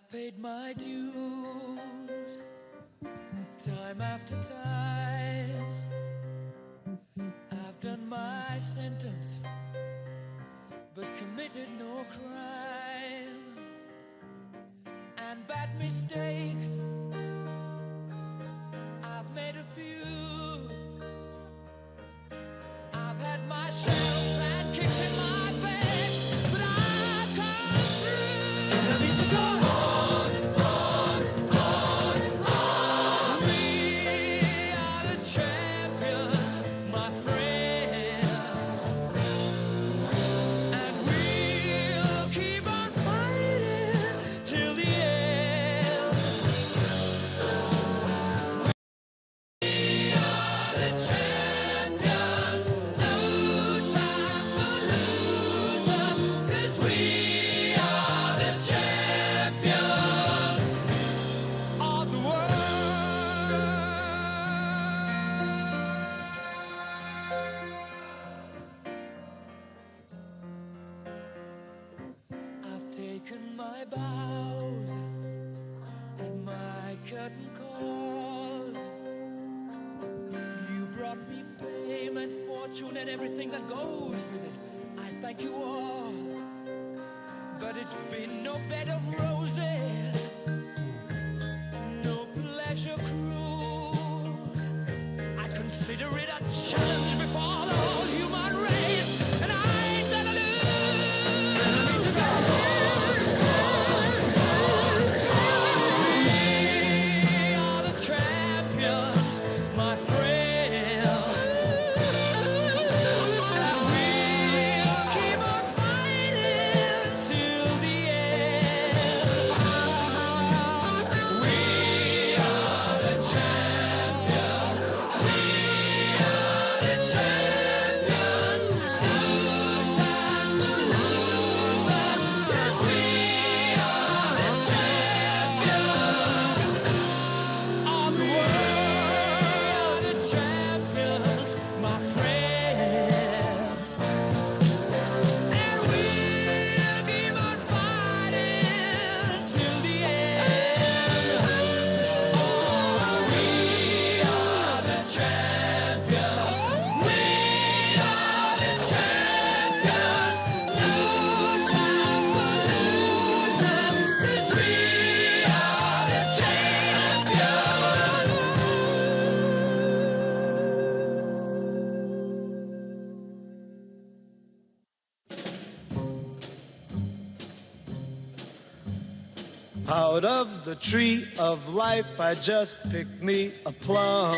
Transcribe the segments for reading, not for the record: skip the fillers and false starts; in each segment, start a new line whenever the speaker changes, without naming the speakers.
I've paid my dues time after time. I've done my sentence, but committed no crime. And bad mistakes, I've made a few. I've had my shells and kicked in my face, but I've come through. And I need to go on, on, on, on. We are the champions, my friends, and we'll keep on fighting till the end. We are the champions, no time for losers, 'cause we are the champions of the world. I've taken my bows at my curtain calls. You brought me fame and fortune and everything that goes with it. I thank you all, but it's been no bed of roses, no pleasure cruise. I consider it a challenge before the whole human race, and I ain't gonna lose. I need to go on, on, on, on. We are the champions, my friends, and we'll keep on fighting till the end. We are the champions. We are the champions. No time for losers, 'cause we are the champions of the world. The champions, my friends, and we'll keep on fighting till the end. Oh, we are the champions. We are the champions. No time for losers, 'cause we are the champions.
Out of the tree of life, I just picked me a plum.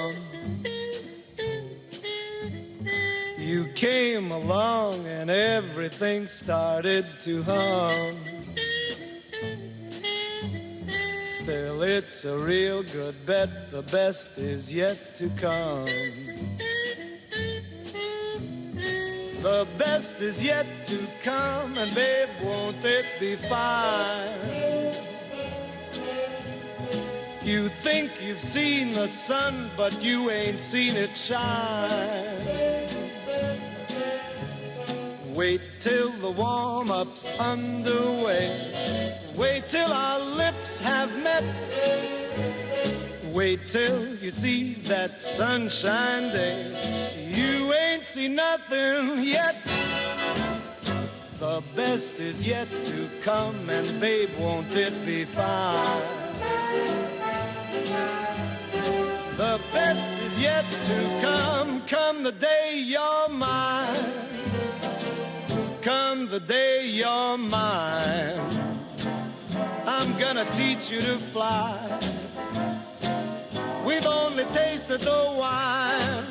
You came along and everything started to hum. Still, it's a real good bet, the best is yet to come. The best is yet to come, and babe, won't it be fine? You think you've seen the sun, but you ain't seen it shine. Wait till the warm-up's underway. Wait till our lips have met. Wait till you see that sunshine day. You ain't seen nothing yet. The best is yet to come, and babe, won't it be fine? The best is yet to come, come the day you're mine. Come the day you're mine. I'm gonna teach you to fly. We've only tasted the wine.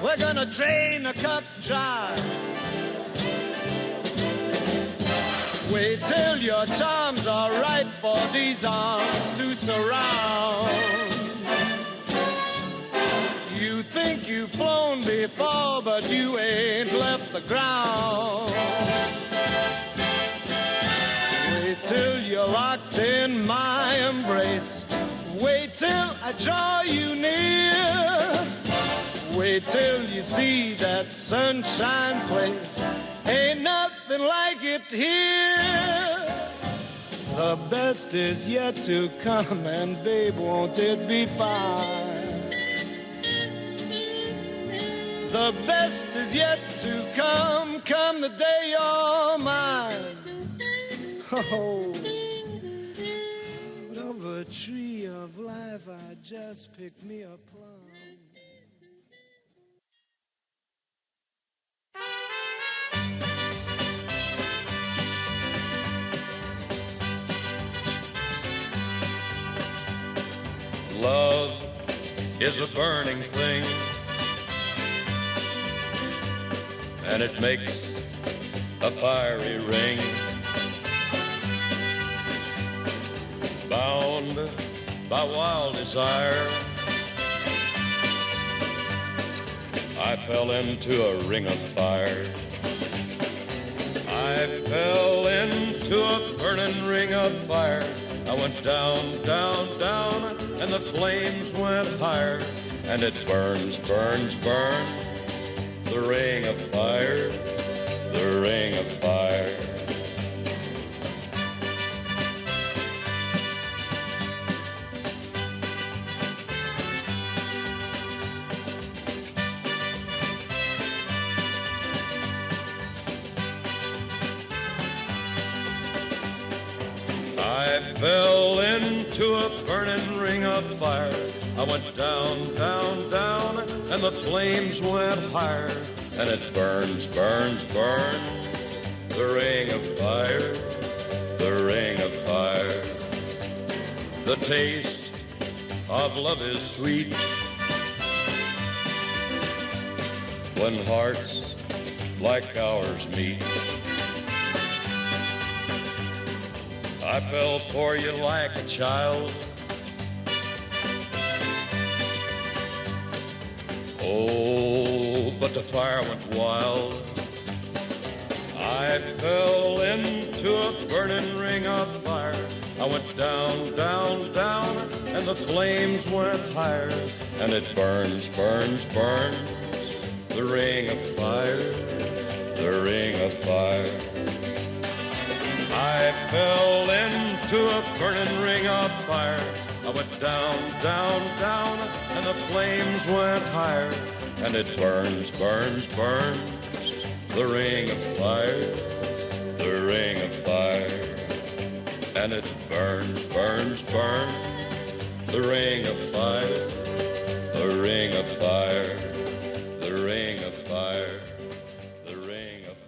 We're gonna drain the cup dry. Wait till your charms are right for these arms to surround. You think you've flown before, but you ain't left the ground. Wait till you're locked in my embrace. Wait till I draw you near. Wait till you see that sunshine place. Ain't nothing like it here. The the best is yet to come, and babe, won't it be fine? The best is yet to come, come the day you're mine. Oh, out of a tree of life I just picked me a plum.
Love is a burning thing, and it makes a fiery ring. Bound by wild desire, I fell into a ring of fire. I fell into a burning ring of fire. I went down, down, down, and the flames went higher. And it burns, burns, burns, the ring of fire, the ring of fire. I fell into a burning ring of fire. I went down, down, down, and the flames went higher. And it burns, burns, burns, the ring of fire, the ring of fire. The taste of love is sweet when hearts like ours meet. I fell for you like a child. Oh, but the fire went wild. I fell into a burning ring of fire. I went down, down, down, and the flames went higher. And it burns, burns, burns, the ring of fire, the ring of fire. I fell into a burning ring of fire. I went down, down, down, and the flames went higher. And it burns, burns, burns, the ring of fire, the ring of fire. And it burns, burns, burns, the ring of fire, the ring of fire, the ring of fire, the ring of fire.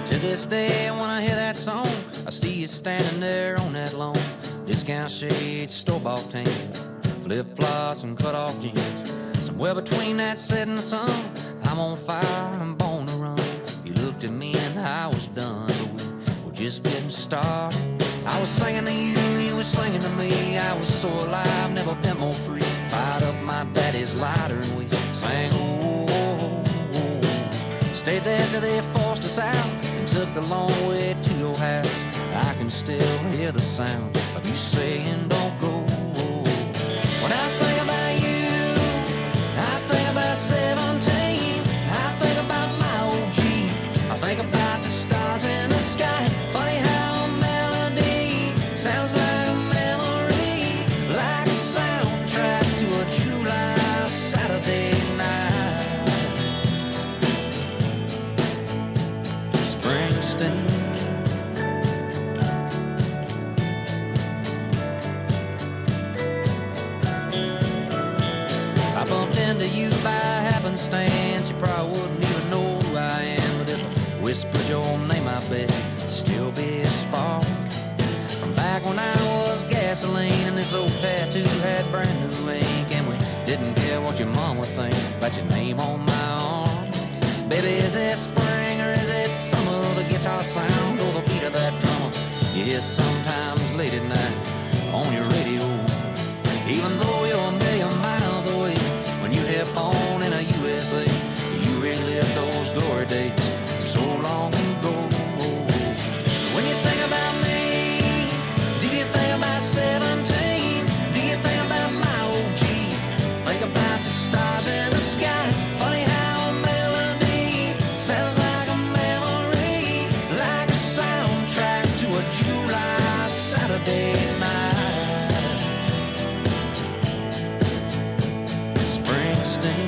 To this day, when I hear that song, I see you standing there on that lawn. Discount shades, store-bought tan, flip-flops and cut-off jeans. Somewhere between that setting sun, I'm on fire, I'm born to run. You looked at me and I was done, but we were just getting started. I was singing to you, you were singing to me. I was so alive, never been more free. Fired up my daddy's lighter and we sang, oh, oh, oh. Stayed there till they forced us out and took the long way to your house. I can still hear the sound of you saying don't go. When I think about you, I think about 17. I think about my old G. I think about the stars in the sky. Funny how a melody sounds like a memory, like a soundtrack to a July Saturday night. Springsteen. I bumped into you by happenstance. You probably wouldn't even know who I am, but if I whispered your name, I bet it'd still be a spark. From back when I was gasoline and this old tattoo had brand new ink, and we didn't care what your mom would think about your name on my arm. Baby, is it spring or is it summer? The guitar sound or the beat of that drummer you hear sometimes late at night on your radio. Even though you're a million miles away, when you hit on in a USA, you relive those glory days so long ago. When you think about me, do you think about 17? Do you think about my old G? Think about the stars in the sky. Funny how a melody sounds like a memory, like a soundtrack to a July Saturday night. Springsteen.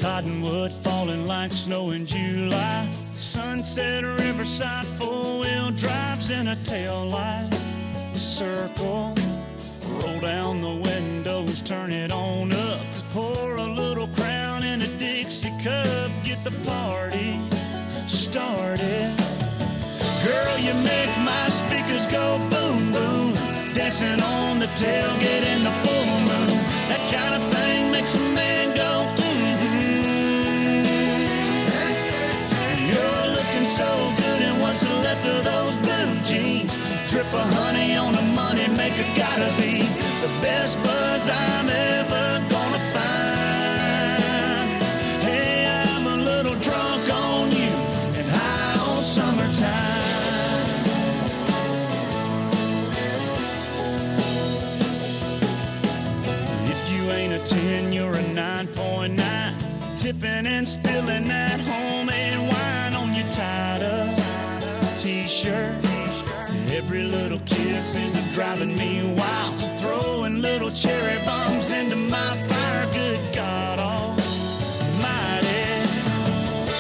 Cottonwood falling like snow in July. Sunset Riverside, four-wheel drives in a tail light. Circle, roll down the windows, turn it on up. Pour a little Crown in a Dixie cup, get the party started. Girl, you make my speakers go boom, boom. dancing on the tailgate in the full moon. That kind of thing makes a man go, You're looking so good in what's left of those blue jeans. Drip of honey on a money maker, gotta be the best buzz I'm ever gonna find. Hey, I'm a little drunk on you and high on summertime. If you ain't a 10, you're a 9.9. Tipping and spilling that homemade wine on your tied-up t-shirt. Every little kiss is driving me wild. Throwing little cherry bombs into my fire. Good God almighty.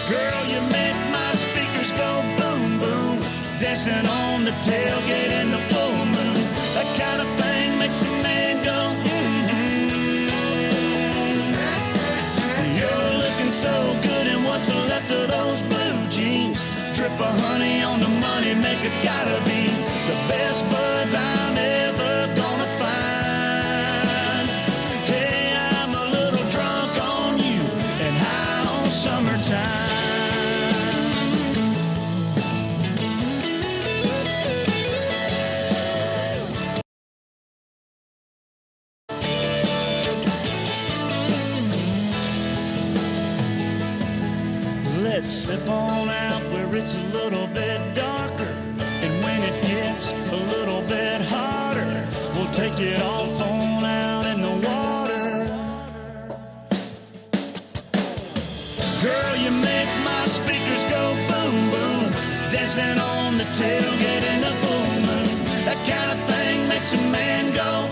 Girl, you make my speakers go boom, boom. Dancing on the tailgate in the full moon. That kind of thing makes a man go, You're looking so good in what's left of those blue jeans. Drip of honey on the money maker, gotta be the best buzz I'm ever gonna find. Hey, I'm a little drunk on you and high on summertime. Let's slip on out where it's a little bit darker. And when it gets a little bit hotter, we'll take it off on out in the water. Girl, you make my speakers go boom, boom. Dancing on the tailgate in the full moon. That kind of thing makes a man go,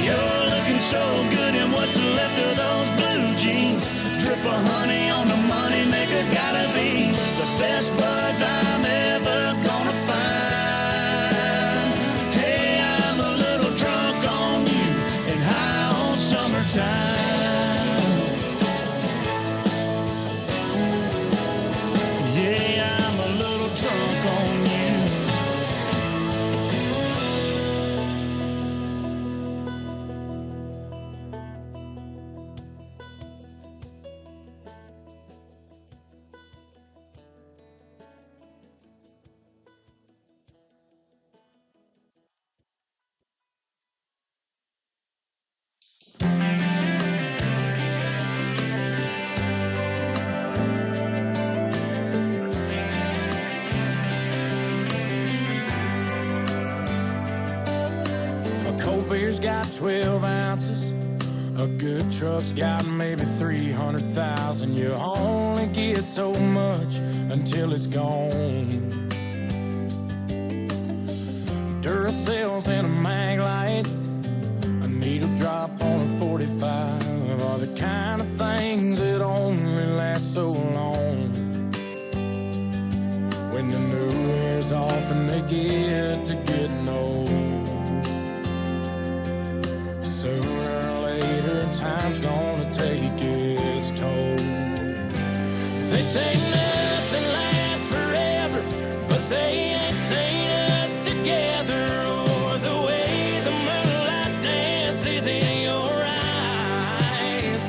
You're looking so good in what's left of those blue jeans. Drip of honey on the money maker, gotta be the best buzz I'm ever gonna find. Hey, I'm a little drunk on you and high on summertime. Yeah, I'm a little drunk on you.
Beer's got 12 ounces. A good truck's got maybe 300,000. You only get so much until it's gone. Duracell's in a mag light, a needle drop on a 45 are the kind of things that only last so long. When the new wears off and they get to getting old, sooner or later, time's gonna take its toll. They say nothing lasts forever, but they ain't seen us together, or the way the moonlight dances in your eyes.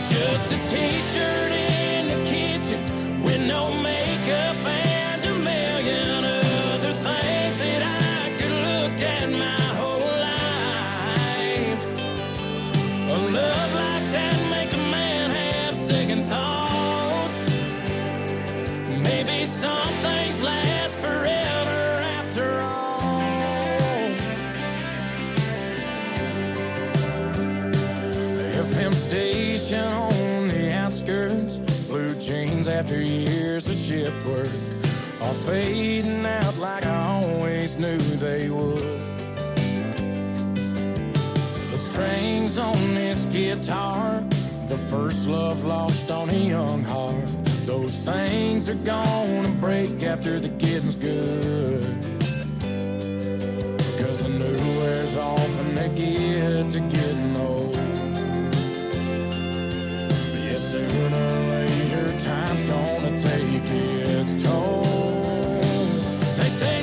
Just a t-shirt in the kitchen with no makeup and a million other things that I could look at my whole life. A love like that makes a man have second thoughts. Maybe some things last forever after all. The FM station on the outskirts, blue jeans after years of shift work, are fading out like I always knew they would. The strings on this guitar, the first love lost on a young heart, those things are gonna break after the getting's good. Because the new wears off and they get to getting old. Yeah, sooner or later, time's gonna take its toll. They say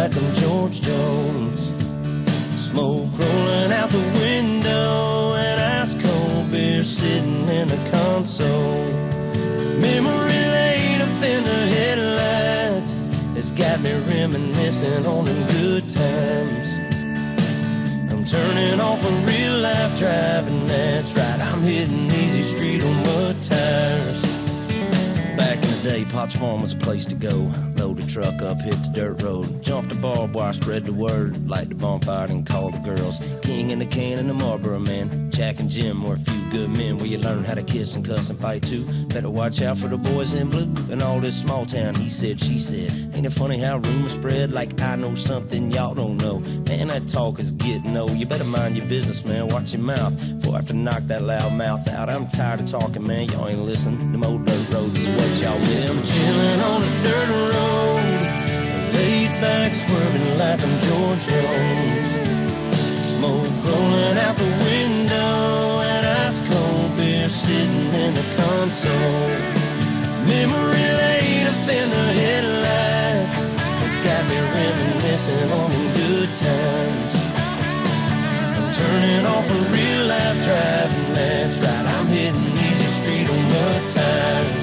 like I'm George Jones. Smoke rolling out the window and ice cold beer sitting in the console. Memory laid up in the headlights, it's got me reminiscing on them good times. I'm turning off a real life driving, that's right, I'm hitting easy street on mud tires. Back in the day, Potts Farm was a place to go. Load the truck up, hit the dirt road, jump the barbed wire, spread the word, light the bonfire and call the girls. King in the can and the Marlboro man, Jack and Jim were a few good men where you learn how to kiss and cuss and fight too. Better watch out for the boys in blue and all this small town he said, she said. Ain't it funny how rumors spread like I know something y'all don't know? Man, that talk is getting old. You better mind your business, man, watch your mouth before I have to knock that loud mouth out. I'm tired of talking, man, y'all ain't listening. Them old dirt roads is what y'all miss. I'm chilling on a dirt road, laid back swerving like I'm George Jones. Smoke rolling out the window and ice cold beer sitting in the console. Memory laid up in the headlights, it's got me reminiscing on them good times. I'm turning off a real life driving, that's right, I'm hitting easy street on mud tires.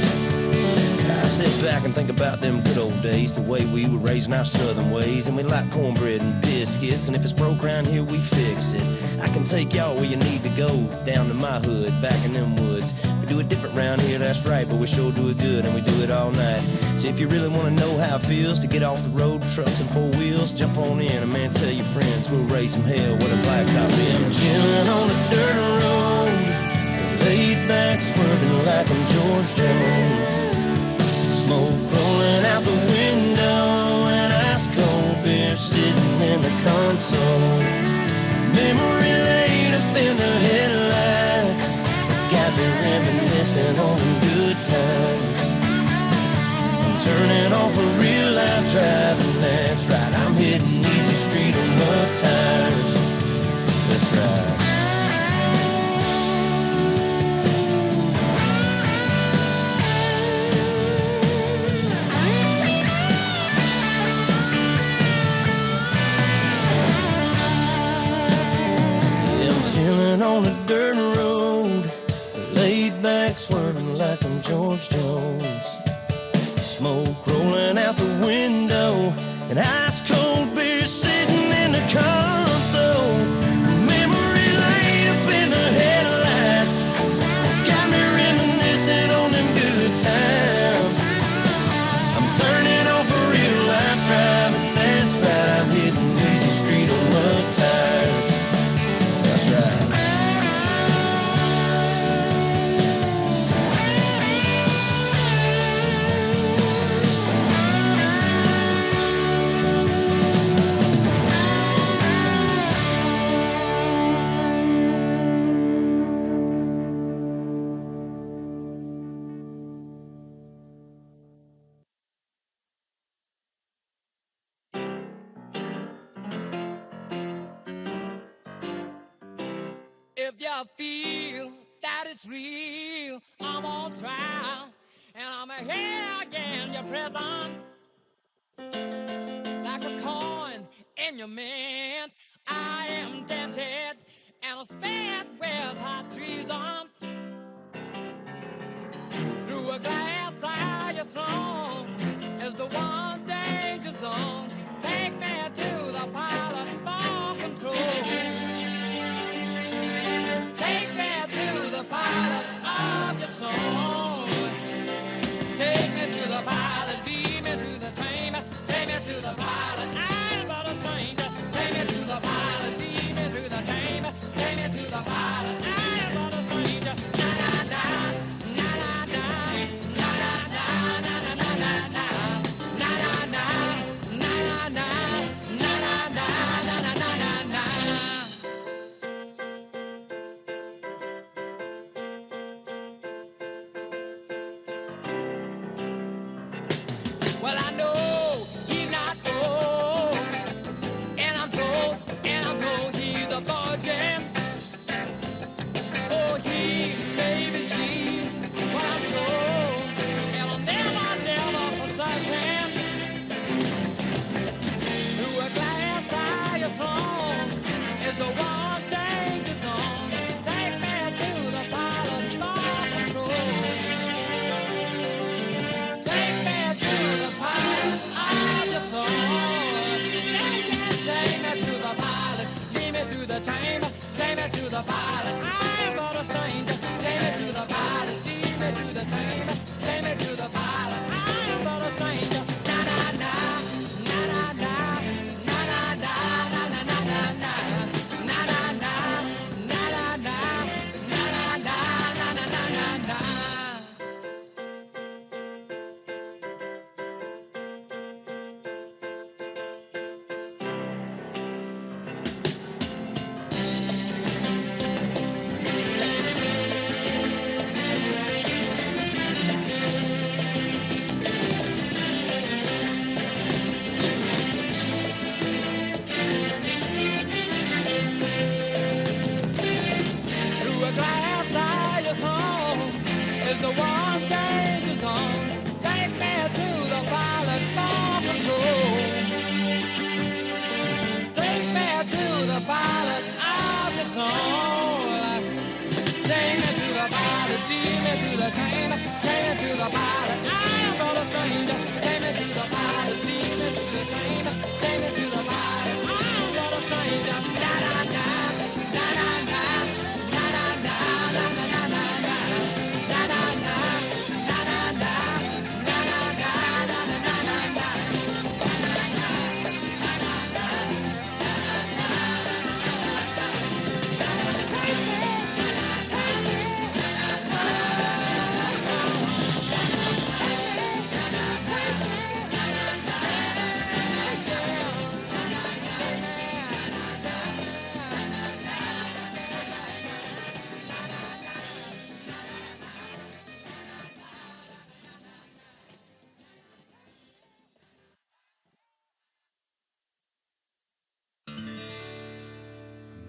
Sit back and think about them good old days, the way we were raising our southern ways, and we like cornbread and biscuits, and if it's broke around here we fix it. I can take y'all where you need to go, down to my hood, back in them woods. We do it different round here, that's right, but we sure do it good, and we do it all night. So if you really want to know how it feels to get off the road, trucks and four wheels, jump on in, and man, tell your friends we'll raise some hell with a blacktop in. I'm chilling on a dirt road, laid back swerving like I'm George Jones. Smoke rolling out the window and ice cold beer sitting in the console. Memory laid up in the headlights, it's got me reminiscing on them good times. I'm turning off a real life driving, that's right, I'm hitting easy street on mud tires. That's right. Chilling on a dirt road, laid back swerving like I'm George Jones. Smoke rolling out the window and ice cold beer sitting in the console. Memory laid up in the headlights, it's got me reminiscing on them good times. I'm turning off a real life driving, that's right, I'm hitting easy street on mud tires. That's right.
If you feel that it's real, I'm on trial, and I'm here again, your prison. Like a coin in your mint, I am dented, and I'm spared with hot treason. Through a glass eye you thrown is the one danger zone. Take me to the pilot for control. Take me to the pilot of your soul. Take me to the pilot, lead me to the train. Take me to the pilot, I'm but a stranger. Take me to the pilot, lead me to the train. Take me to the pilot, I'm but a stranger. Na na na, na na na, na na na, na na na na, na na na, na na na, na na na, na na na na. Well, I know he's not old, and I'm told he's a virgin. Oh, he, baby, she, well, I'm told, and I'll never forsake him. Through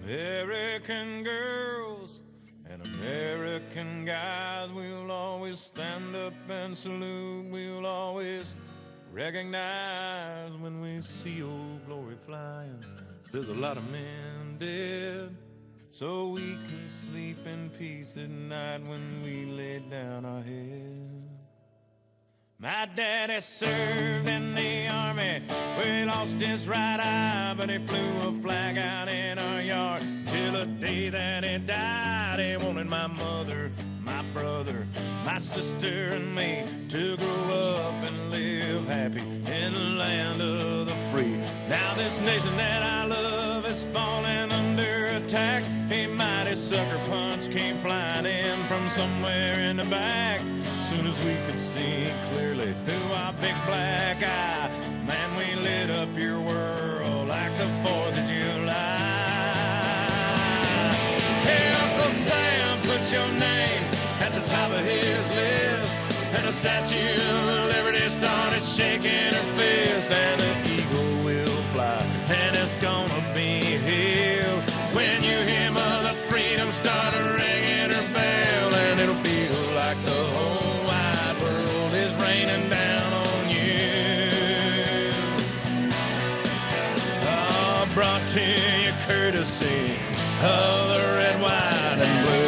American girls and American guys, we'll always stand up and salute. We'll always recognize when we see old glory flying. There's a lot of men dead, so we can sleep in peace at night when we lay down our head. My daddy served in the army, where he lost his right eye, but he flew a flag out in our yard till the day that he died. He wanted my mother, my brother, my sister, and me to grow up and live happy in the land of the free. Now this nation that I love is falling under attack. A mighty sucker punch came flying in from somewhere in the back. Soon as we could see clearly through our big black eye, man, we lit up your world like the 4th of July. Hey, Uncle Sam, put your name at the top of his list, and the Statue of Liberty started shaking her fist, and the eagle will fly, and it's gonna be hell when you hear Mother Freedom start ringing her bell, and it'll feel like the whole wide world is raining down on you. Oh, brought to you courtesy of the red, white, and blue.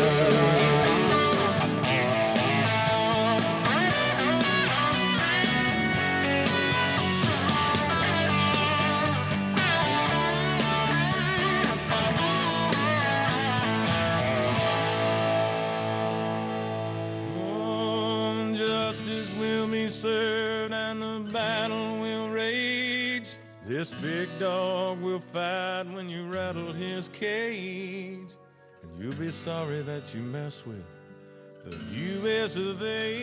Served and the battle will rage. This big dog will fight when you rattle his cage, and you'll be sorry that you mess with the U.S. of A.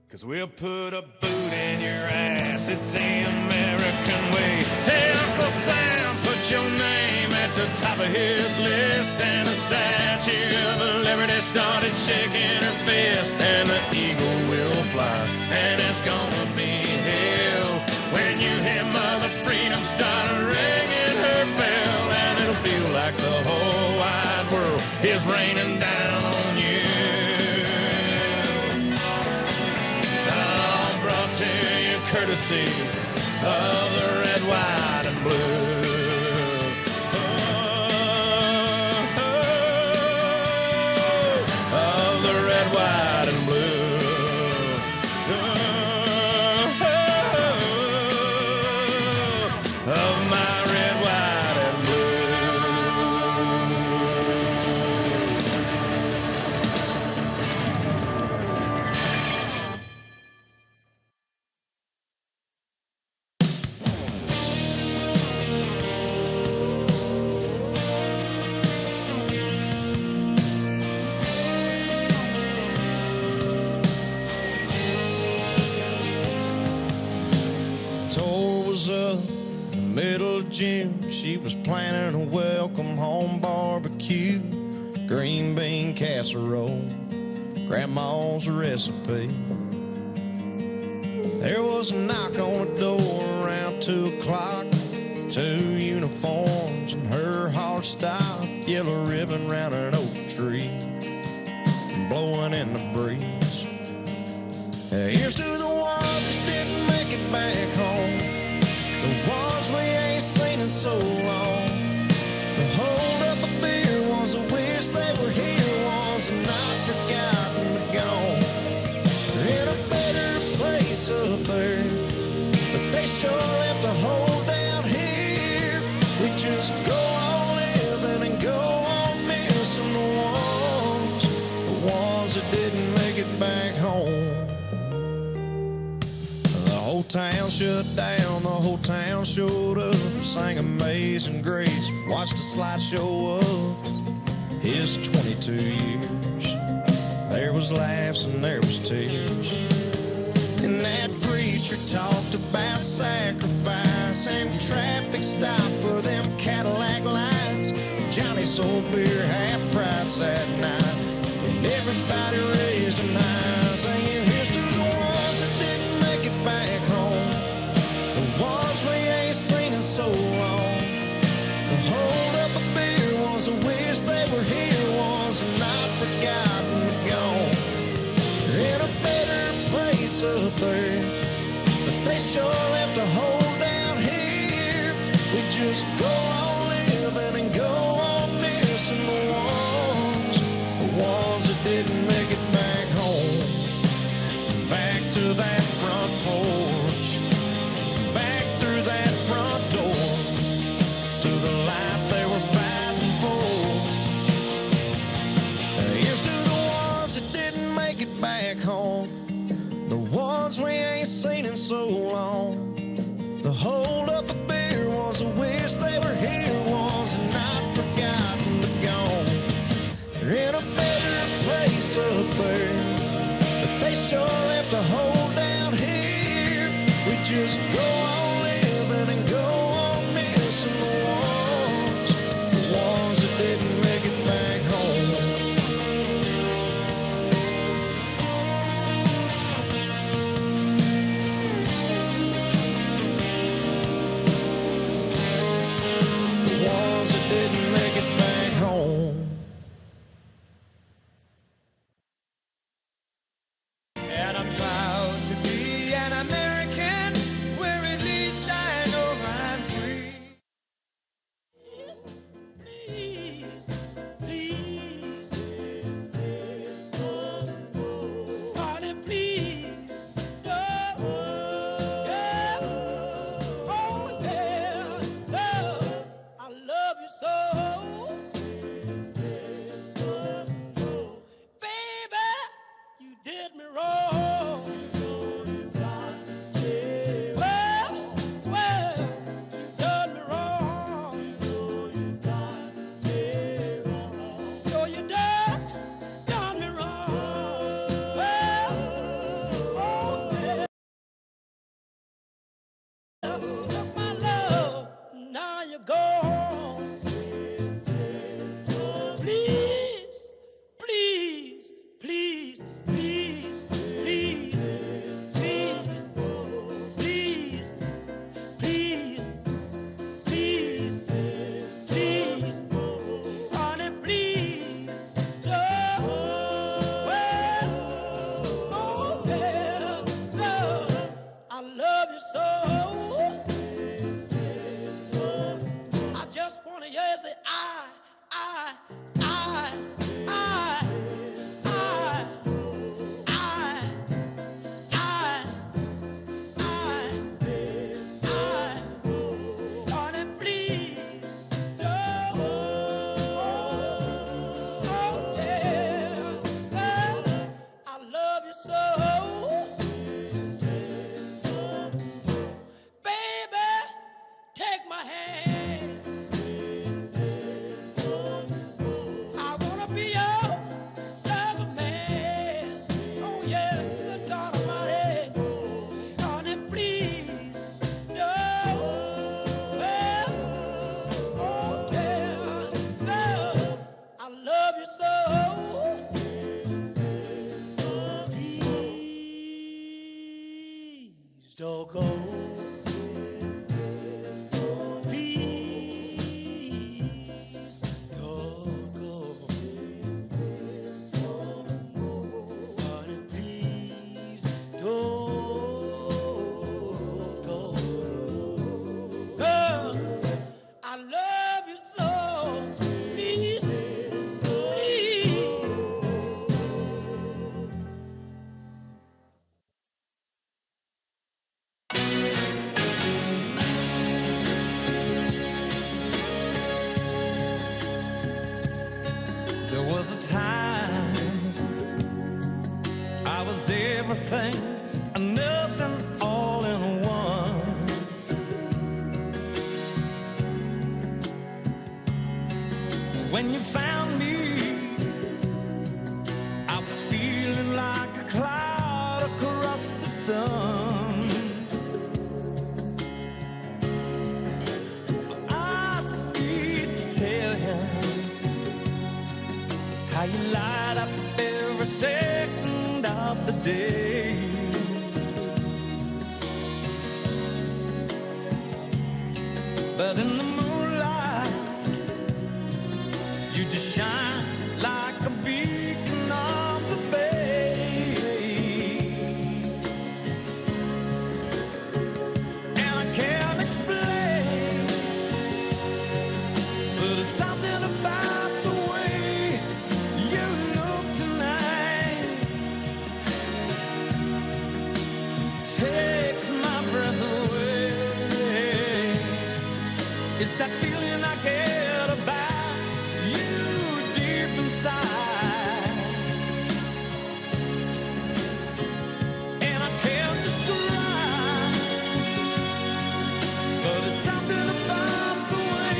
'Cause we'll put a boot in your ass, it's the American way. Hey, Uncle Sam, put your name at the top of his list, and the Statue of Liberty started shaking her fist, and the eagle will fly, and it's gonna be hell when you hear Mother Freedom start ringing her bell, and it'll feel like the whole wide world is raining down on you. Brought to you courtesy of the red, white, and blue. White and blue. Of my red, white, and June, she was planning a welcome home barbecue, green bean casserole, grandma's recipe. There was a knock on the door around 2 o'clock, 2 uniforms and her heart stopped, yellow ribbon round an oak tree, blowing in the breeze. Here's to the ones that didn't make it back home, the ones we ain't seen in so long. The hold up a beer was a wish they were here, was a not forgotten but gone. They're in a better place up there, but they sure left a hole down here. We just go on living and go on missing the ones that didn't make it back home. The whole town shut down, the whole town showed up, sang Amazing Grace, watched a slideshow of his 22 years. There was laughs and there was tears, and that preacher talked about sacrifice and traffic stop for them Cadillac lights. Johnny sold beer half price that night, and everybody raised an eye, singing, here's to the ones that didn't make it back home, the ones we ain't seen in
place up there, but they sure left a hole down here. We just go on living and go on missing the ones that didn't make it back home. Back to that front porch, back through that front door, to the life they were fighting for. Here's to the ones that didn't make it back home, the ones we ain't seen in so long. The hold up a beer ones that wish they were here, ones that not forgotten but gone. They're in a better place up there, but they sure left a hole down here. We just go on living and go on missing the ones that didn't make it back home. The ones that didn't make it back home.
And I'm proud to be an American, where at least I know I'm free. Please, please, honey, please, yeah, yeah, oh yeah, I love you so. Baby, you did me wrong. Well, you done me wrong. So you done me wrong. Well, oh yeah. Took my love, now you're gone. Please, please, please, please, please, please, please, please, please, please, honey, please, don't. Well, oh yeah, I love you so. I just wanna hear you say I, I, I, I, I, honey, please, don't. Oh yeah, I love you so. Baby, take my hand. I wanna be your lover man. Oh yes, good God Almighty, honey, please, don't. Well, oh yeah, love, I love you so. Please don't go. Please don't go. Honey, please don't go. Girl, I love you so. Please, please.
There was a time I was everything and nothing all in one. When you found me, I was feeling like a cloud across the sun. I need to tell you how you light up every second of the day. But in the moonlight, you just shine like a beacon on the bay.
takes my breath away. It's that feeling I get about you deep inside, and I can't describe, but it's something about the way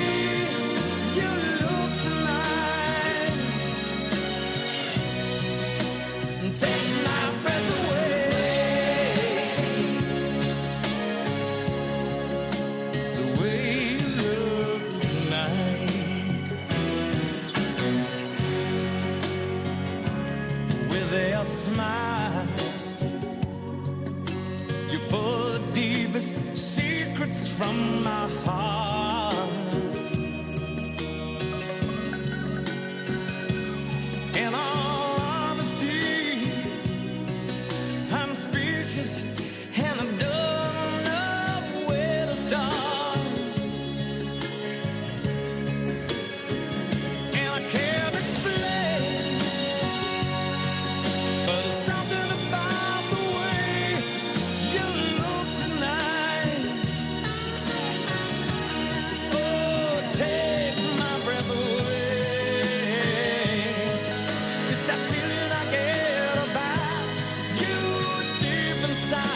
you look tonight. It takes my breath away. The way you look tonight, with a smile, you pull the deepest secrets from my heart. In all honesty, I'm speechless and I don't know where to start. And I can't explain, but it's something about the way you look tonight. Oh, it takes my breath away. It's that feeling I get about you deep inside,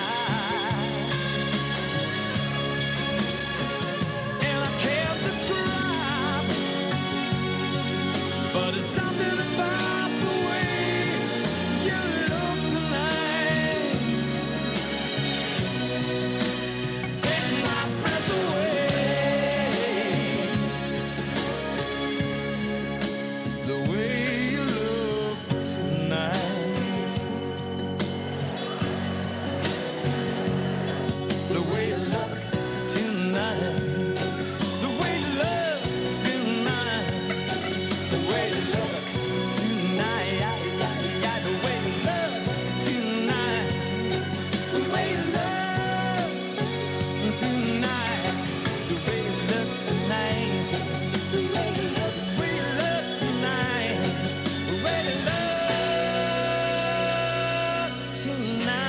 and I can't describe, but it's something about the way you look tonight. Takes my breath away. The way you look tonight. The way you look tonight. The way you look tonight. The way you look tonight. The way you look tonight. The way you look tonight. The way you look tonight. The way you look tonight. The way you look tonight.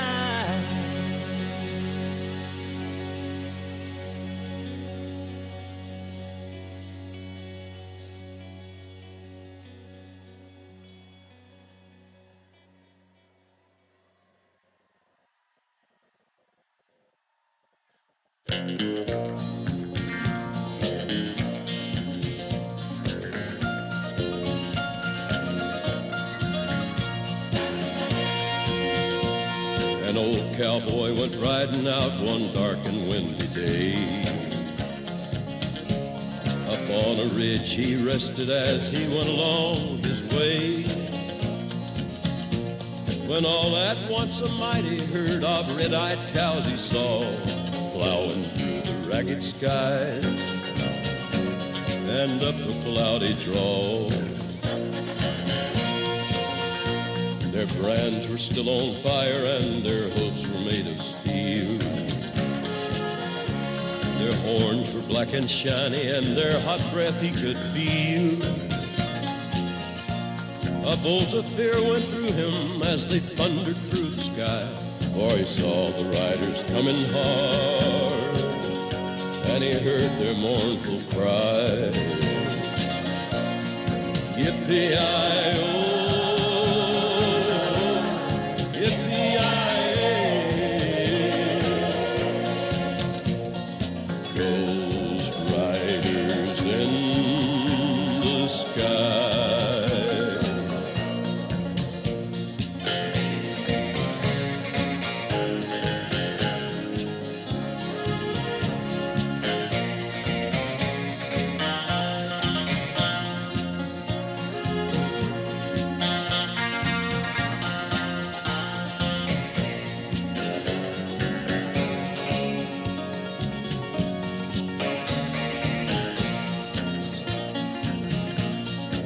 An old cowboy went riding out one dark and windy day. Up on a ridge he rested as he went along his way, when all at once a mighty herd of red-eyed cows he saw plowing through the ragged skies and up a cloudy draw. Their brands were still on fire and their hooves were made of steel. Their horns were black and shiny and their hot breath he could feel. A bolt of fear went through him as they thundered through the sky, for he saw the riders coming hard and he heard their mournful cry. Yippee-i-oh, Ghost riders in the sky.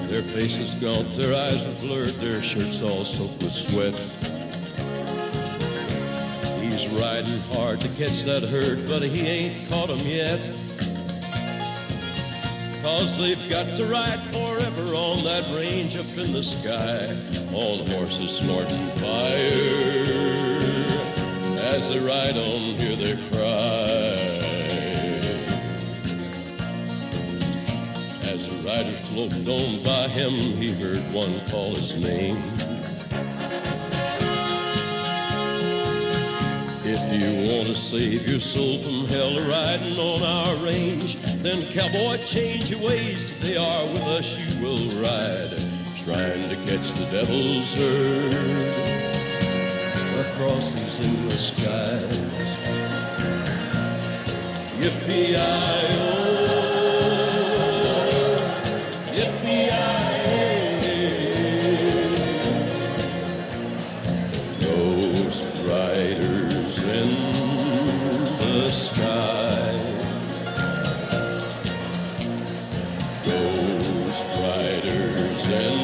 Their faces gaunt, their eyes were blurred, their shirts all soaked with sweat. He's riding hard to catch that herd, but he ain't caught 'em yet. 'Cause they've got to ride forever on that range up in the sky, on horses snorting fire as they ride sloped on by him, he heard one call his name. If you want to save your soul from hell riding on our range, then cowboy, change your ways. Today are with us you will ride, trying to catch the devil's herd across these endless skies. Yippee-i-oh, yippee-i-ay. Ghost riders in the sky, ghost riders in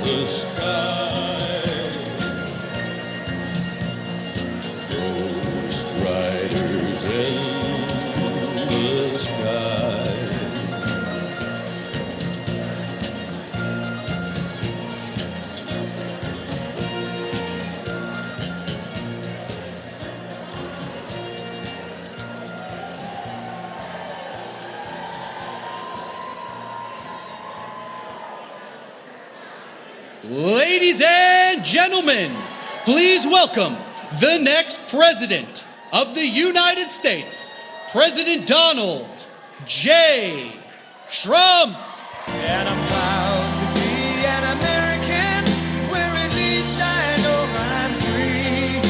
the sky, ghost riders in the sky.
Ladies and gentlemen, please welcome the next president of the United States, President Donald J. Trump.
And I'm proud to be an American, where at least I know I'm free.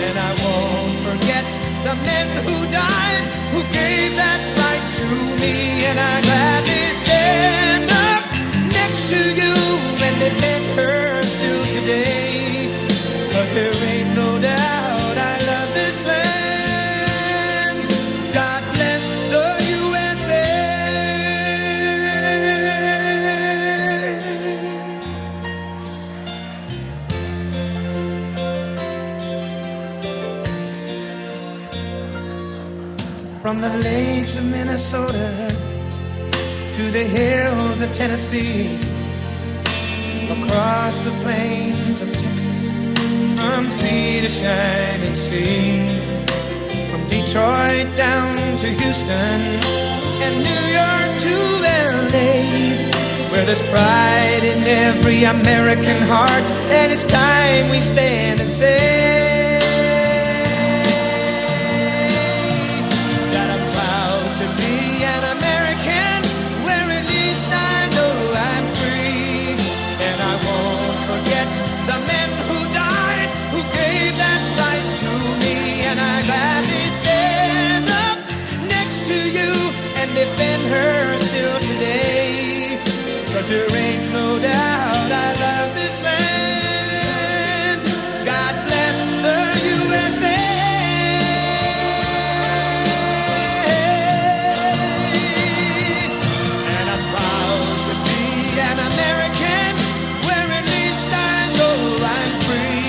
And I won't forget the men who died, who gave that right to me. And I gladly stand up next to you and defend her still today. 'Cause there ain't no doubt I love this land. God bless the USA. From the lakes of Minnesota to the hills of Tennessee, across the plains of Texas, from sea to shining sea, from Detroit down to Houston and New York to LA, where there's pride in every American heart, and it's time we stand and say that I'm proud to be an American, where at least I know I'm free. And I won't forget the men who died, who gave that right to me. And I gladly stand up next to you and defend her still today. 'Cause there ain't no doubt I love this land. God bless the USA. And I'm proud to be an American, where at least I know I'm free.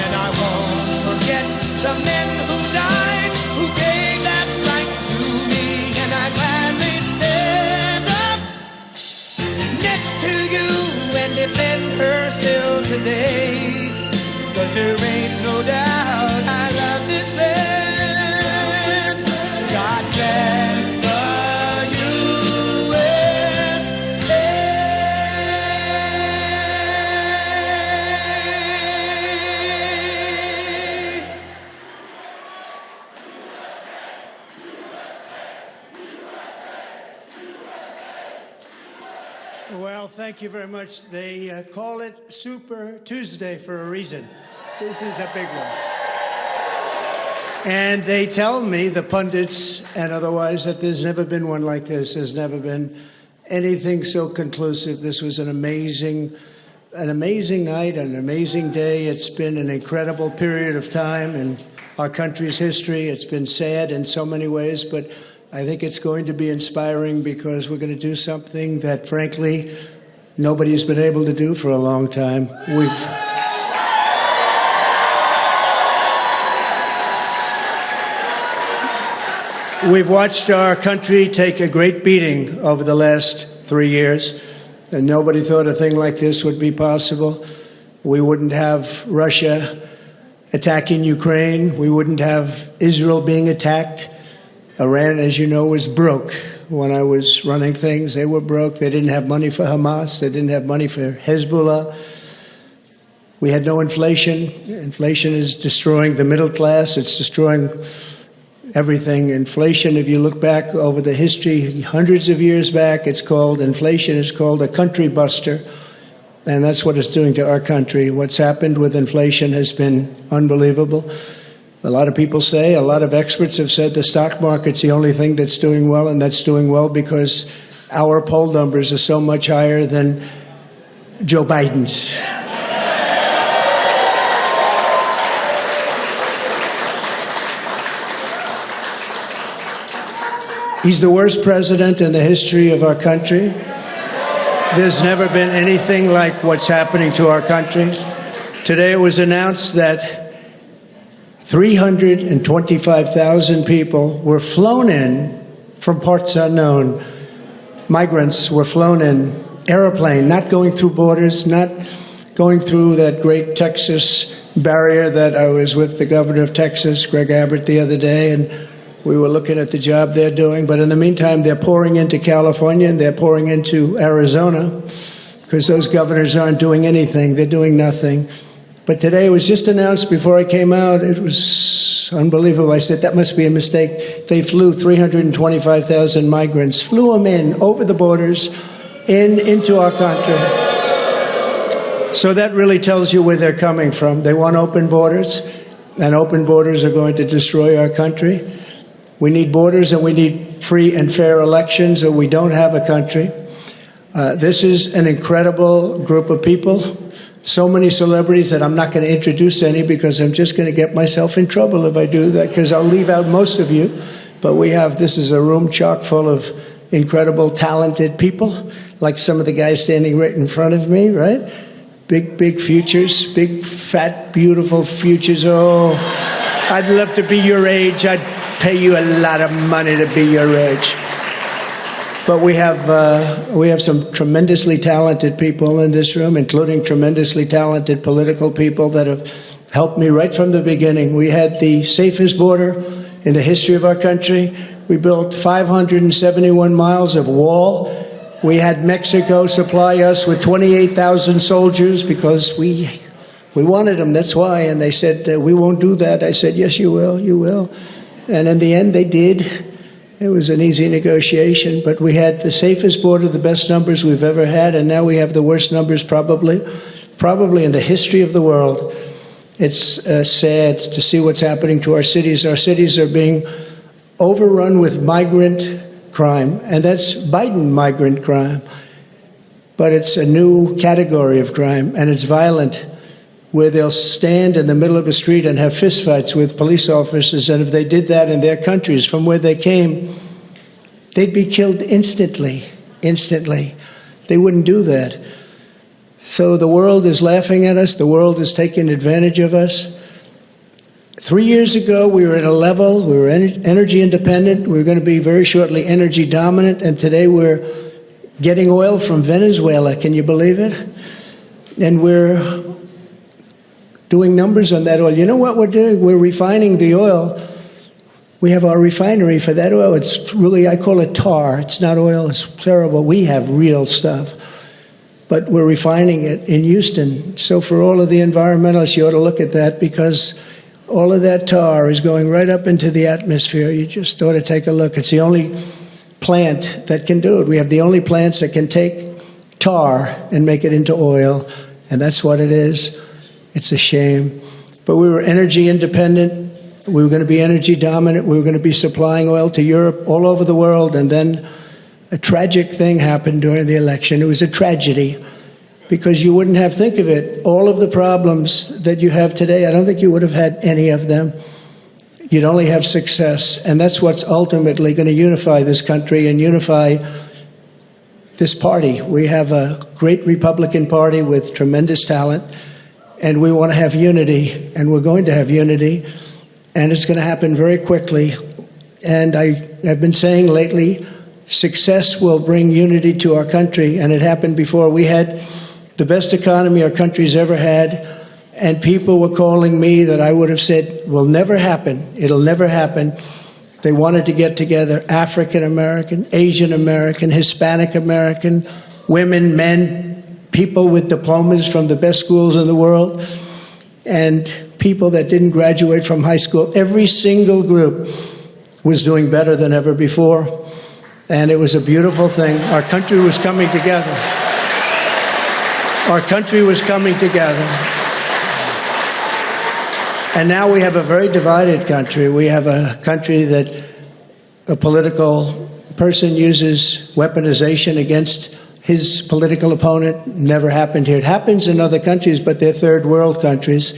And I won't forget the men who died, who gave that right to me. And I gladly stand up next to you and defend her still today. 'Cause there ain't no doubt I love this land. God bless the USA.
Well, thank you very much. They call it Super Tuesday for a reason. This is a big one. And they tell me, the pundits and otherwise, that there's never been one like this. There's never been anything so conclusive. This was an amazing night, an amazing day. It's been an incredible period of time in our country's history. It's been sad in so many ways, but I think it's going to be inspiring, because we're going to do something that, frankly, nobody's been able to do for a long time. We've watched our country take a great beating over the last 3 years, and nobody thought a thing like this would be possible. We wouldn't have Russia attacking Ukraine. We wouldn't have Israel being attacked. Iran, as you know, was broke. when I was running things. They were broke. They didn't have money for Hamas. They didn't have money for Hezbollah. We had no inflation. Inflation is destroying the middle class. It's destroying everything. Inflation, if you look back over the history, hundreds of years back, inflation is called a country buster. And that's what it's doing to our country. What's happened with inflation has been unbelievable. A lot of people say, a lot of experts have said the stock market's the only thing that's doing well, and that's doing well because our poll numbers are so much higher than Joe Biden's. He's the worst president in the history of our country. There's never been anything like what's happening to our country. Today it was announced that 325,000 people were flown in from parts unknown. Migrants were flown in, airplane, not going through borders, not going through that great Texas barrier that I was with the governor of Texas, Greg Abbott, the other day, and we were looking at the job they're doing. But in the meantime, they're pouring into California and they're pouring into Arizona because those governors aren't doing anything. They're doing nothing. But today it was just announced before I came out. It was unbelievable. I said, that must be a mistake. They flew 325,000 migrants, flew them in over the borders into our country. So that really tells you where they're coming from. They want open borders, and open borders are going to destroy our country. We need borders and we need free and fair elections, or we don't have a country. This is an incredible group of people. So many celebrities that I'm not going to introduce any because I'm just going to get myself in trouble if I do that, because I'll leave out most of you. But this is a room chock full of incredible, talented people, like some of the guys standing right in front of me, right? Big futures, big, fat, beautiful futures. Oh, I'd love to be your age. I'd pay you a lot of money to be your age. But we have some tremendously talented people in this room, including tremendously talented political people that have helped me right from the beginning. We had the safest border in the history of our country. We built 571 miles of wall. We had Mexico supply us with 28,000 soldiers because we wanted them, that's why. And they said, we won't do that. I said, yes, you will, you will. And in the end, they did. It was an easy negotiation, but we had the safest border, the best numbers we've ever had, and now we have the worst numbers probably in the history of the world. It's sad to see what's happening to our cities. Our cities are being overrun with migrant crime, and that's Biden migrant crime. But it's a new category of crime, and it's violent, where they'll stand in the middle of a street and have fistfights with police officers, and if they did that in their countries from where they came, they'd be killed instantly. They wouldn't do that. So the world is laughing at us. The world is taking advantage of us. 3 years ago, we were at a level, we were energy independent. We were going to be very shortly energy dominant, and today we're getting oil from Venezuela. Can you believe it? And we're doing numbers on that oil. You know what we're doing? We're refining the oil. We have our refinery for that oil. It's really, I call it tar. It's not oil. It's terrible. We have real stuff. But we're refining it in Houston. So for all of the environmentalists, you ought to look at that, because all of that tar is going right up into the atmosphere. You just ought to take a look. It's the only plant that can do it. We have the only plants that can take tar and make it into oil, and that's what it is. It's a shame. But we were energy independent. We were going to be energy dominant. We were going to be supplying oil to Europe, all over the world. And then a tragic thing happened during the election. It was a tragedy, because you wouldn't have, think of it, all of the problems that you have today, I don't think you would have had any of them. You'd only have success. And that's what's ultimately going to unify this country and unify this party. We have a great Republican Party with tremendous talent. And we want to have unity, and we're going to have unity, and it's going to happen very quickly. And I have been saying lately, success will bring unity to our country, and it happened before. We had the best economy our country's ever had, and people were calling me that I would have said will never happen. It'll never happen. They wanted to get together African American, Asian American, Hispanic American, women, men, people with diplomas from the best schools in the world, and people that didn't graduate from high school. Every single group was doing better than ever before, and it was a beautiful thing. Our country was coming together. Our country was coming together. And now we have a very divided country. We have a country that a political person uses weaponization against his political opponent. Never happened here. It happens in other countries, but they're third world countries.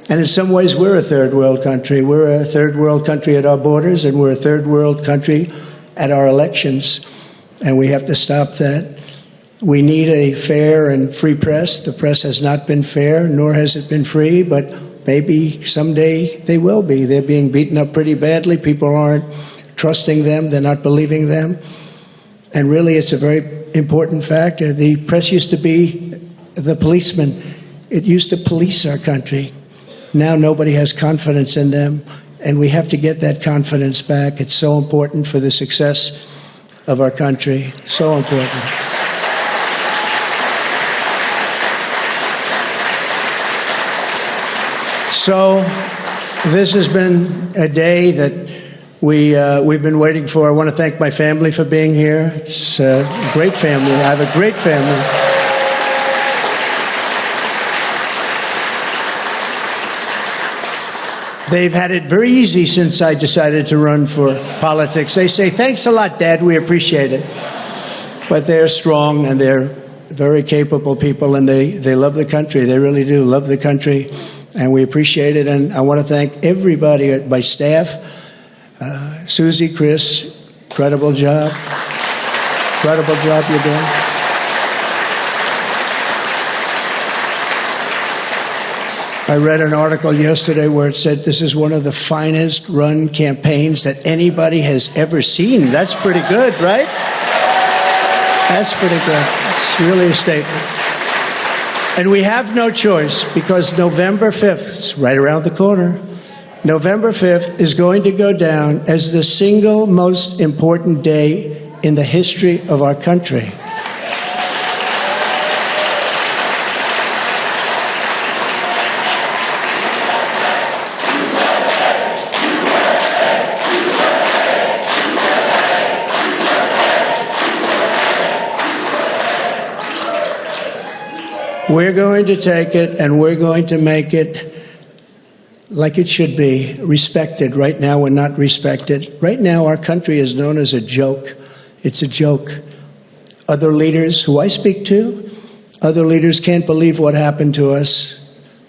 And in some ways, we're a third world country. We're a third world country at our borders, and we're a third world country at our elections. And we have to stop that. We need a fair and free press. The press has not been fair, nor has it been free, but maybe someday they will be. They're being beaten up pretty badly. People aren't trusting them. They're not believing them. And really, it's a very important factor. The press used to be the policeman. It used to police our country. Now nobody has confidence in them, and we have to get that confidence back. It's so important for the success of our country. So important. So this has been a day that we've been waiting for. I want to thank my family for being here. It's a great family. I have a great family. They've had it very easy since I decided to run for politics. They say, "Thanks a lot, Dad. We appreciate it." But they're strong, and they're very capable people, and they love the country. They really do love the country, and we appreciate it. And I want to thank everybody, my staff, Susie, Chris, incredible job. Incredible job you're doing. I read an article yesterday where it said this is one of the finest run campaigns that anybody has ever seen. That's pretty good, right? That's pretty good. It's really a statement. And we have no choice, because November 5th, it's right around the corner, November 5th is going to go down as the single most important day in the history of our country. We're going to take it, and we're going to make it like it should be, respected. Right now, we're not respected. Right now, our country is known as a joke. It's a joke. Other leaders who I speak to, other leaders can't believe what happened to us,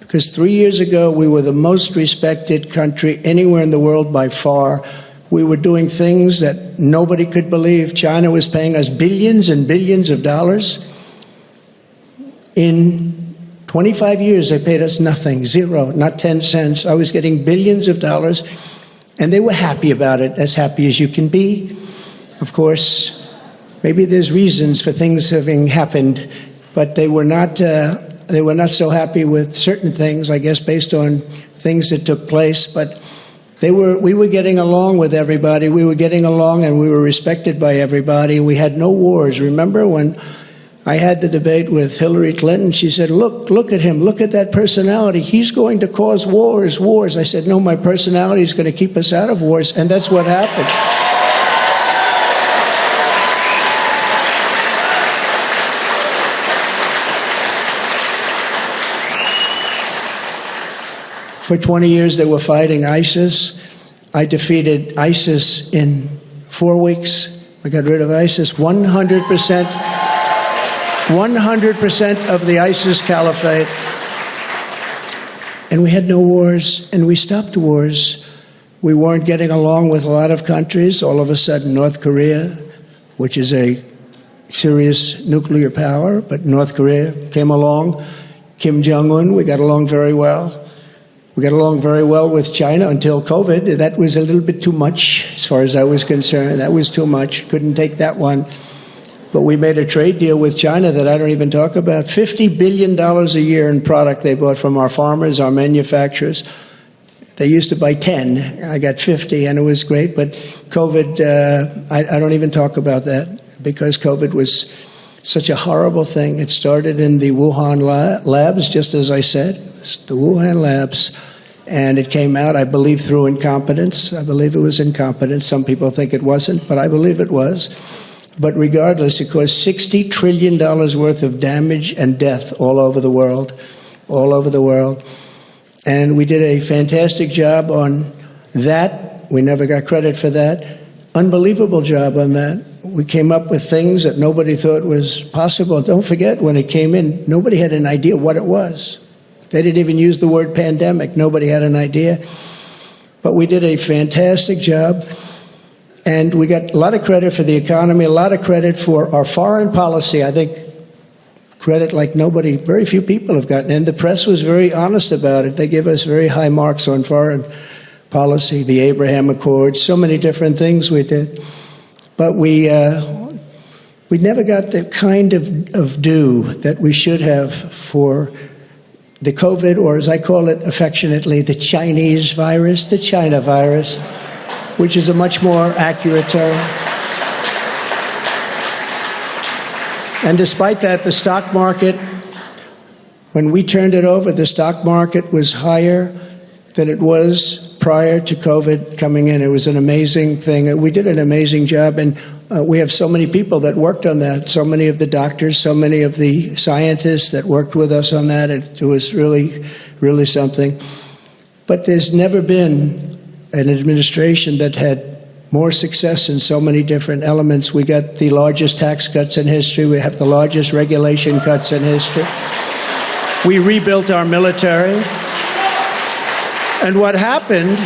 because 3 years ago, we were the most respected country anywhere in the world by far. We were doing things that nobody could believe. China was paying us billions and billions of dollars. In 25 years, they paid us nothing, zero, not 10 cents. I was getting billions of dollars, and they were happy about it, as happy as you can be. Of course, maybe there's reasons for things having happened, but they were not so happy with certain things, I guess, based on things that took place. But we were getting along with everybody. We were getting along, and we were respected by everybody. We had no wars. Remember when I had the debate with Hillary Clinton? She said, look at him. Look at that personality. He's going to cause wars. I said, no, my personality is going to keep us out of wars. And that's what happened. For 20 years, they were fighting ISIS. I defeated ISIS in 4 weeks. I got rid of ISIS 100%. 100% of the ISIS caliphate. And we had no wars, and we stopped wars. We weren't getting along with a lot of countries. All of a sudden, North Korea, which is a serious nuclear power, but North Korea came along. Kim Jong-un, we got along very well. We got along very well with China until COVID. That was a little bit too much, as far as I was concerned. That was too much. Couldn't take that one. But we made a trade deal with China that I don't even talk about. $50 billion a year in product they bought from our farmers, our manufacturers. They used to buy 10. I got 50, and it was great. But COVID, I don't even talk about that because COVID was such a horrible thing. It started in the Wuhan labs, just as I said, the Wuhan labs. And it came out, I believe, through incompetence. I believe it was incompetence. Some people think it wasn't, but I believe it was. But regardless, it caused $60 trillion worth of damage and death all over the world, all over the world. And we did a fantastic job on that. We never got credit for that. Unbelievable job on that. We came up with things that nobody thought was possible. Don't forget, when it came in, nobody had an idea what it was. They didn't even use the word pandemic. Nobody had an idea. But we did a fantastic job. And we got a lot of credit for the economy, a lot of credit for our foreign policy. I think credit like nobody, very few people have gotten. And the press was very honest about it. They gave us very high marks on foreign policy, the Abraham Accords, so many different things we did. But we never got the kind of due that we should have for the COVID, or as I call it affectionately, the Chinese virus, the China virus, which is a much more accurate term. And despite that, the stock market, when we turned it over, the stock market was higher than it was prior to COVID coming in. It was an amazing thing. We did an amazing job, and we have so many people that worked on that, so many of the doctors, so many of the scientists that worked with us on that. It was really, really something. But there's never been an administration that had more success in so many different elements. We got the largest tax cuts in history. We have the largest regulation cuts in history. We rebuilt our military. And what happened,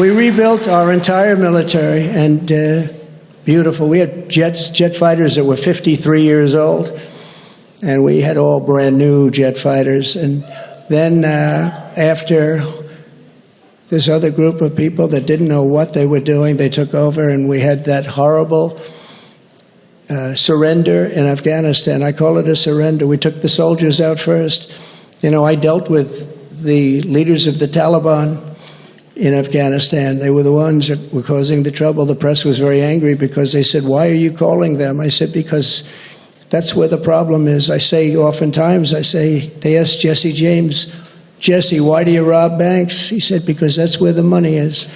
we rebuilt our entire military, and beautiful. We had jet fighters that were 53 years old, and we had all brand new jet fighters. And then after this other group of people that didn't know what they were doing, they took over, and we had that horrible surrender in Afghanistan. I call it a surrender. We took the soldiers out first. You know, I dealt with the leaders of the Taliban in Afghanistan. They were the ones that were causing the trouble. The press was very angry because they said, "Why are you calling them?" I said, "Because that's where the problem is." I say oftentimes, they asked Jesse James, "Jesse, why do you rob banks?" He said, "Because that's where the money is."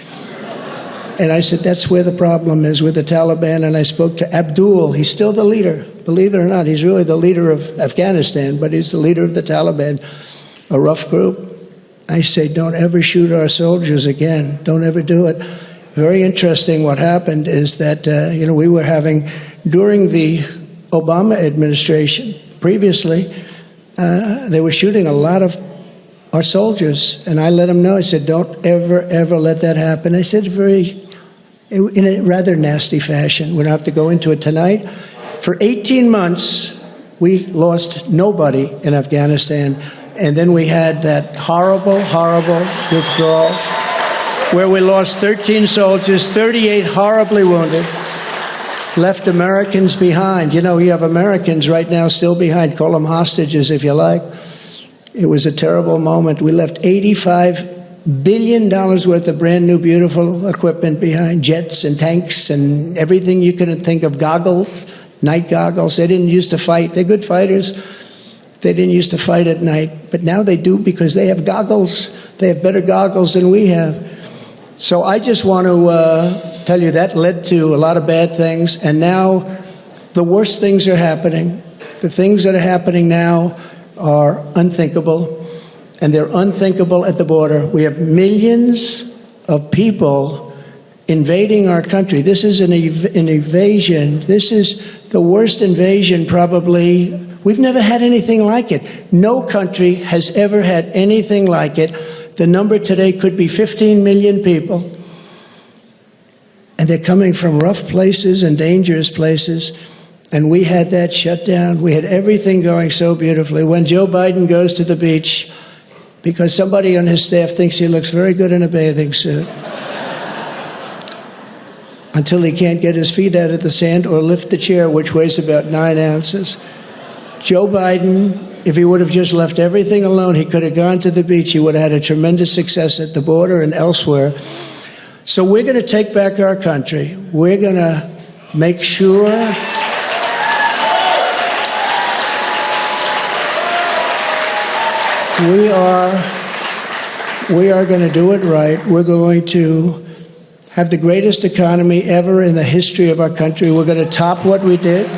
And I said, that's where the problem is with the Taliban. And I spoke to Abdul. He's still the leader. Believe it or not, he's really the leader of Afghanistan, but he's the leader of the Taliban, a rough group. I say, don't ever shoot our soldiers again. Don't ever do it. Very interesting what happened is that, we were having, during the Obama administration, previously, they were shooting a lot of our soldiers. And I let them know, I said, don't ever, ever let that happen. I said in a rather nasty fashion. We don't have to go into it tonight. For 18 months, we lost nobody in Afghanistan. And then we had that horrible, horrible withdrawal where we lost 13 soldiers, 38 horribly wounded, left Americans behind. You know, you have Americans right now still behind. Call them hostages if you like. It was a terrible moment. We left $85 billion worth of brand new, beautiful equipment behind, jets and tanks and everything you could think of, goggles, night goggles. They didn't used to fight. They're good fighters. They didn't used to fight at night, but now they do because they have goggles. They have better goggles than we have. So I just want to tell you that led to a lot of bad things, and now the worst things are happening. The things that are happening now are unthinkable, and they're unthinkable at the border. We have millions of people invading our country. This is an invasion. This is the worst invasion probably. We've never had anything like it. No country has ever had anything like it. The number today could be 15 million people. And they're coming from rough places and dangerous places. And we had that shut down. We had everything going so beautifully. When Joe Biden goes to the beach, because somebody on his staff thinks he looks very good in a bathing suit, until he can't get his feet out of the sand or lift the chair, which weighs about 9 ounces. Joe Biden if he would have just left everything alone, he could have gone to the beach. He would have had a tremendous success at the border and elsewhere. So we're going to take back our country. We're going to make sure we are going to do it right. We're going to have the greatest economy ever in the history of our country. We're going to top what we did.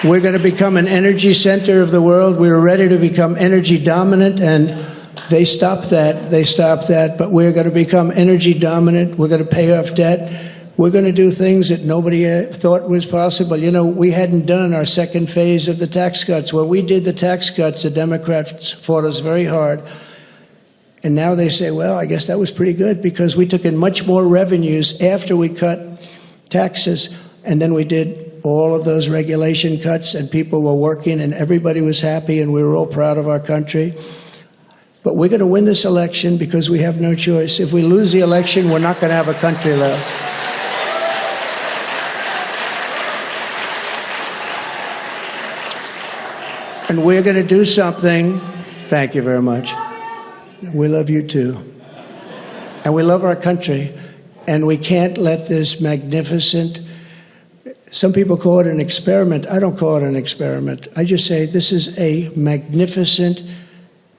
We're going to become an energy center of the world. We were ready to become energy dominant, and they stopped that. But we're going to become energy dominant. We're going to pay off debt. We're going to do things that nobody thought was possible. You know, we hadn't done our second phase of the tax cuts. When we did the tax cuts, the Democrats fought us very hard. And now they say, well, I guess that was pretty good because we took in much more revenues after we cut taxes. And then we did all of those regulation cuts, and people were working, and everybody was happy, and we were all proud of our country. But we're going to win this election because we have no choice. If we lose the election, we're not going to have a country left. And we're going to do something. Thank you very much. We love you too. And we love our country. And we can't let this magnificent, some people call it an experiment. I don't call it an experiment. I just say this is a magnificent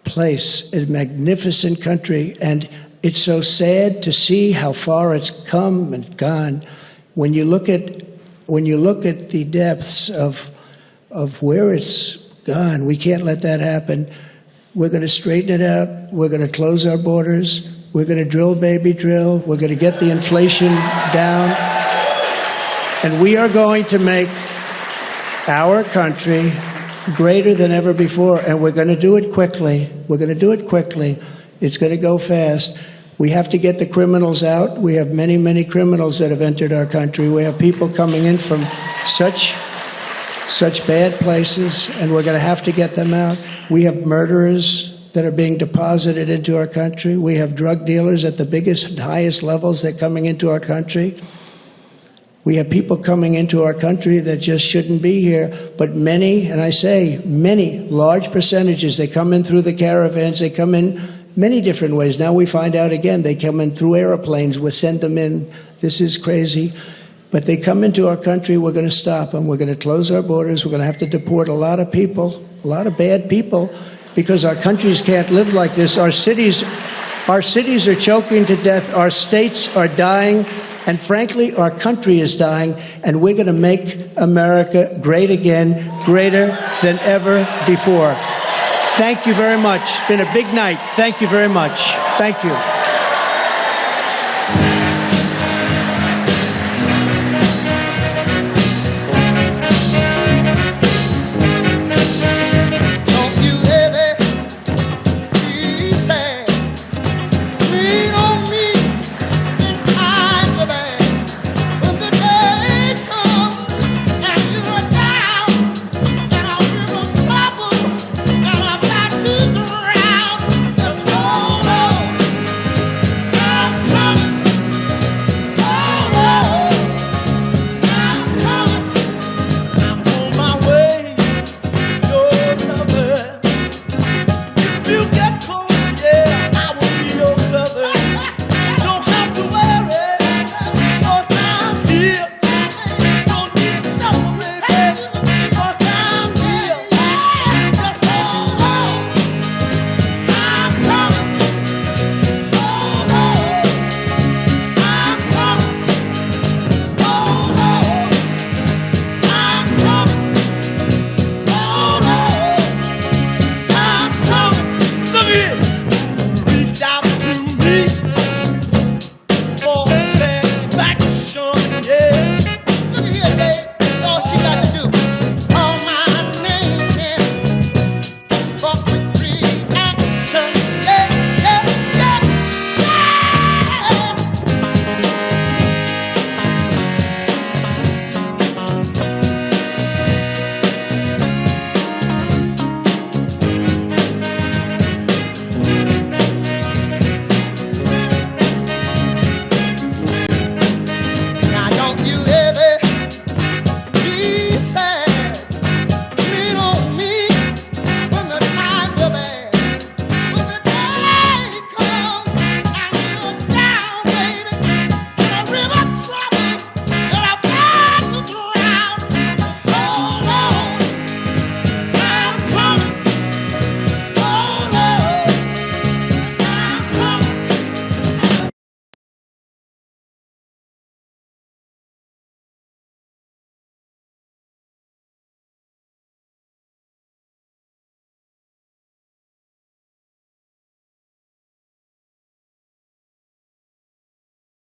place, a magnificent country. And it's so sad to see how far it's come and gone. When you look at the depths of where it's gone, we can't let that happen. We're going to straighten it out. We're going to close our borders. We're going to drill, baby, drill. We're going to get the inflation down. And we are going to make our country greater than ever before. And we're going to do it quickly. We're going to do it quickly. It's going to go fast. We have to get the criminals out. We have many, many criminals that have entered our country. We have people coming in from such bad places, and we're going to have to get them out. We have murderers that are being deposited into our country. We have drug dealers at the biggest and highest levels that are coming into our country. We have people coming into our country that just shouldn't be here, but many, and I say many, large percentages, they come in through the caravans, they come in many different ways. Now we find out again, they come in through airplanes, we send them in. This is crazy. But they come into our country, we're going to stop them. We're going to close our borders. We're going to have to deport a lot of people, a lot of bad people, because our countries can't live like this. Our cities are choking to death. Our states are dying. And frankly, our country is dying. And we're going to make America great again, greater than ever before. Thank you very much. It's been a big night. Thank you very much. Thank you.